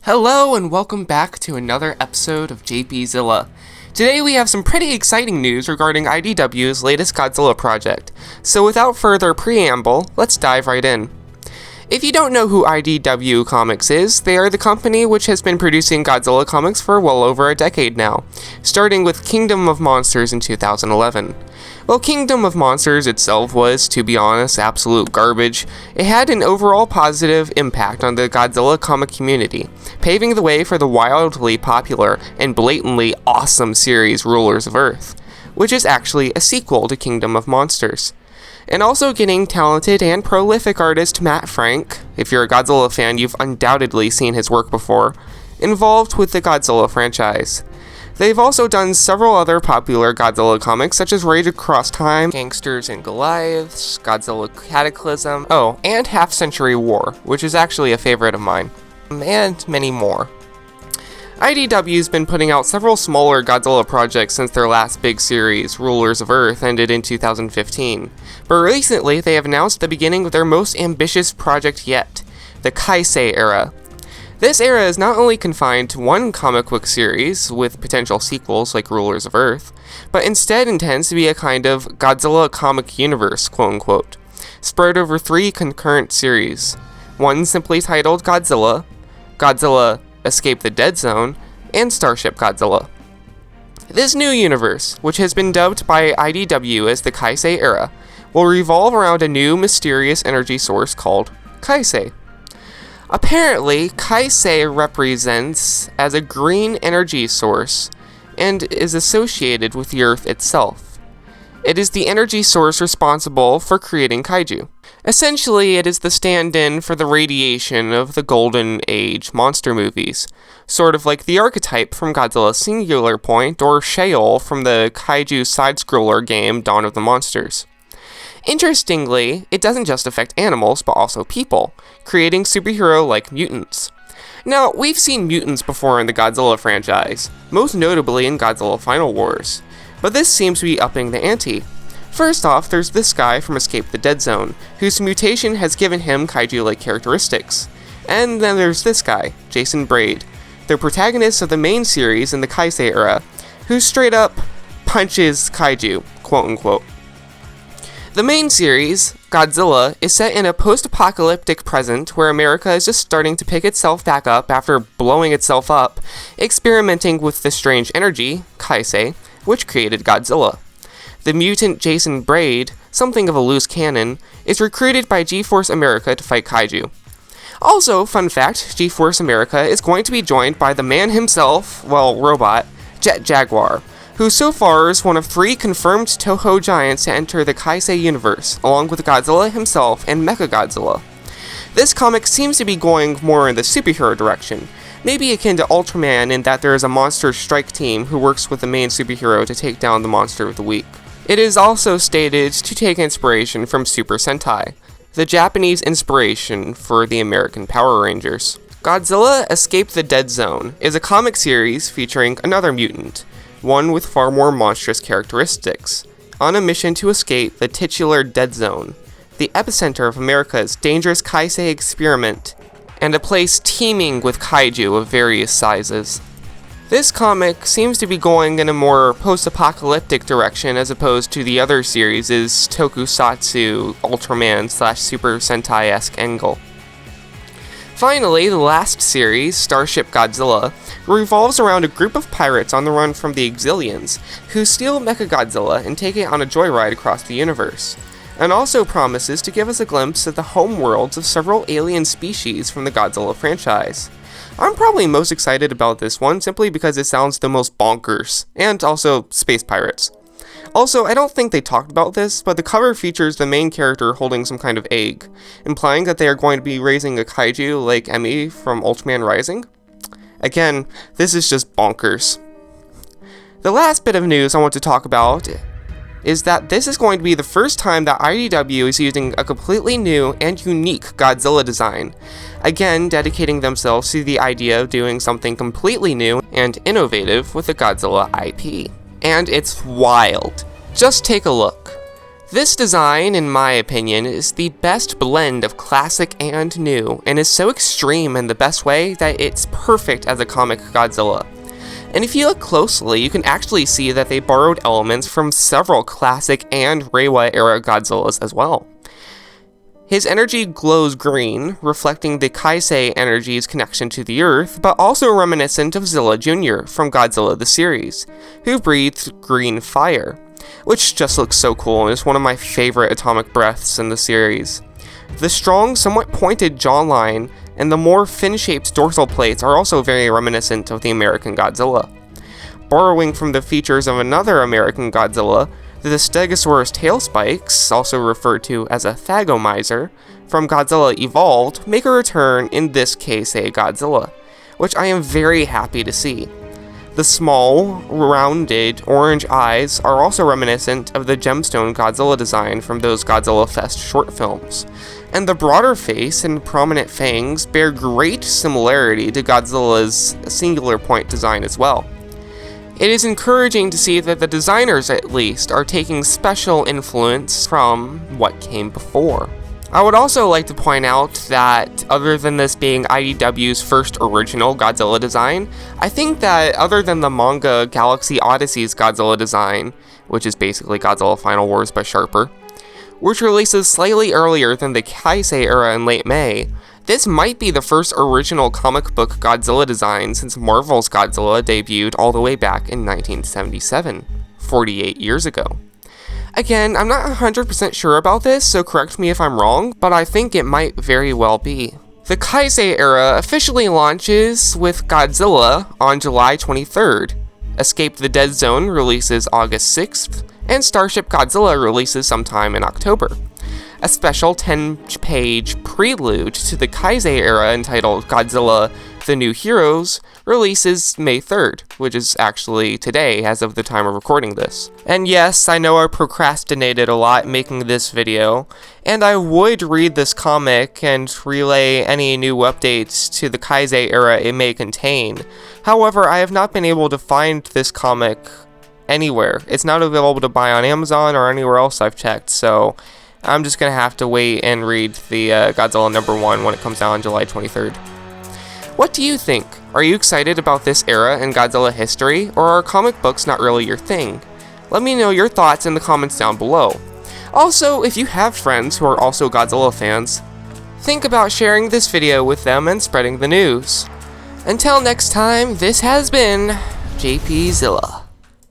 Hello and welcome back to another episode of JPZilla. Today we have some pretty exciting news regarding IDW's latest Godzilla project, so without further preamble, let's dive right in. If you don't know who IDW Comics is, they are the company which has been producing Godzilla comics for well over a decade now, starting with Kingdom of Monsters in 2011. While Kingdom of Monsters itself was, to be honest, absolute garbage, it had an overall positive impact on the Godzilla comic community, paving the way for the wildly popular and blatantly awesome series Rulers of Earth, which is actually a sequel to Kingdom of Monsters. And also getting talented and prolific artist Matt Frank, if you're a Godzilla fan you've undoubtedly seen his work before, involved with the Godzilla franchise. They've also done several other popular Godzilla comics such as Rage Across Time, Gangsters and Goliaths, Godzilla Cataclysm, and Half Century War, which is actually a favorite of mine, and many more. IDW's been putting out several smaller Godzilla projects since their last big series, Rulers of Earth, ended in 2015, but recently they have announced the beginning of their most ambitious project yet, the Kai-Sei Era. This era is not only confined to one comic book series, with potential sequels like Rulers of Earth, but instead intends to be a kind of Godzilla comic universe, quote-unquote, spread over 3 concurrent series, one simply titled Godzilla, Godzilla Escape the Dead Zone, and Starship Godzilla. This new universe, which has been dubbed by IDW as the Kai-Sei Era, will revolve around a new mysterious energy source called Kai-Sei. Apparently, Kai-Sei represents as a green energy source and is associated with the Earth itself. It is the energy source responsible for creating kaiju. Essentially, it is the stand-in for the radiation of the Golden Age monster movies, sort of like the archetype from Godzilla Singular Point or Sheol from the kaiju side-scroller game Dawn of the Monsters. Interestingly, it doesn't just affect animals, but also people, creating superhero-like mutants. Now, we've seen mutants before in the Godzilla franchise, most notably in Godzilla Final Wars, but this seems to be upping the ante. First off, there's this guy from Escape the Dead Zone, whose mutation has given him kaiju-like characteristics. And then there's this guy, Jason Braid, the protagonist of the main series in the Kai-Sei Era, who straight up punches kaiju, quote-unquote. The main series, Godzilla, is set in a post-apocalyptic present where America is just starting to pick itself back up after blowing itself up, experimenting with the strange energy, Kai-Sei, which created Godzilla. The mutant Jason Braid, something of a loose cannon, is recruited by G-Force America to fight kaiju. Also, fun fact, G-Force America is going to be joined by the man himself, robot, Jet Jaguar, who so far is one of 3 confirmed Toho giants to enter the Kai-Sei universe, along with Godzilla himself and Mechagodzilla. This comic seems to be going more in the superhero direction, maybe akin to Ultraman in that there is a monster strike team who works with the main superhero to take down the monster of the week. It is also stated to take inspiration from Super Sentai, the Japanese inspiration for the American Power Rangers. Godzilla Escape the Dead Zone is a comic series featuring another mutant, one with far more monstrous characteristics, on a mission to escape the titular Dead Zone, the epicenter of America's dangerous Kai-Sei experiment, and a place teeming with kaiju of various sizes. This comic seems to be going in a more post-apocalyptic direction as opposed to the other series' tokusatsu, Ultraman/Super Sentai-esque angle. Finally, the last series, Starship Godzilla, revolves around a group of pirates on the run from the Exilians, who steal Mechagodzilla and take it on a joyride across the universe, and also promises to give us a glimpse of the home worlds of several alien species from the Godzilla franchise. I'm probably most excited about this one simply because it sounds the most bonkers, and also space pirates. Also, I don't think they talked about this, but the cover features the main character holding some kind of egg, implying that they are going to be raising a kaiju like Emmy from Ultraman Rising. Again, this is just bonkers. The last bit of news I want to talk about is that this is going to be the first time that IDW is using a completely new and unique Godzilla design, again dedicating themselves to the idea of doing something completely new and innovative with the Godzilla IP. And it's wild. Just take a look. This design, in my opinion, is the best blend of classic and new, and is so extreme in the best way that it's perfect as a comic Godzilla. And if you look closely, you can actually see that they borrowed elements from several classic and Reiwa era Godzillas as well. His energy glows green, reflecting the Kai-Sei energy's connection to the Earth, but also reminiscent of Zilla Jr. from Godzilla the series, who breathed green fire, which just looks so cool and is one of my favorite atomic breaths in the series. The strong, somewhat pointed jawline and the more fin-shaped dorsal plates are also very reminiscent of the American Godzilla. Borrowing from the features of another American Godzilla, the Stegosaurus tail spikes, also referred to as a Thagomizer, from Godzilla Evolved, make a return in this Kai-Sei Godzilla, which I am very happy to see. The small, rounded, orange eyes are also reminiscent of the Gemstone Godzilla design from those Godzilla Fest short films, and the broader face and prominent fangs bear great similarity to Godzilla's singular point design as well. It is encouraging to see that the designers, at least, are taking special influence from what came before. I would also like to point out that, other than this being IDW's first original Godzilla design, I think that other than the manga Galaxy Odyssey's Godzilla design, which is basically Godzilla Final Wars but sharper, which releases slightly earlier than the Kai-Sei Era in late May, this might be the first original comic book Godzilla design since Marvel's Godzilla debuted all the way back in 1977, 48 years ago. Again, I'm not 100% sure about this, so correct me if I'm wrong, but I think it might very well be. The Kai-Sei Era officially launches with Godzilla on July 23rd, Escape the Dead Zone releases August 6th, and Starship Godzilla releases sometime in October. A special 10-page prelude to the Kai-Sei Era entitled Godzilla: The New Heroes releases May 3rd, which is actually today as of the time of recording this. And yes, I know I procrastinated a lot making this video, and I would read this comic and relay any new updates to the Kai-Sei Era it may contain. However, I have not been able to find this comic anywhere. It's not available to buy on Amazon or anywhere else I've checked, so I'm just gonna have to wait and read the Godzilla #1 when it comes out on July 23rd. What do you think? Are you excited about this era in Godzilla history, or are comic books not really your thing? Let me know your thoughts in the comments down below. Also, if you have friends who are also Godzilla fans, think about sharing this video with them and spreading the news. Until next time, this has been JPZilla.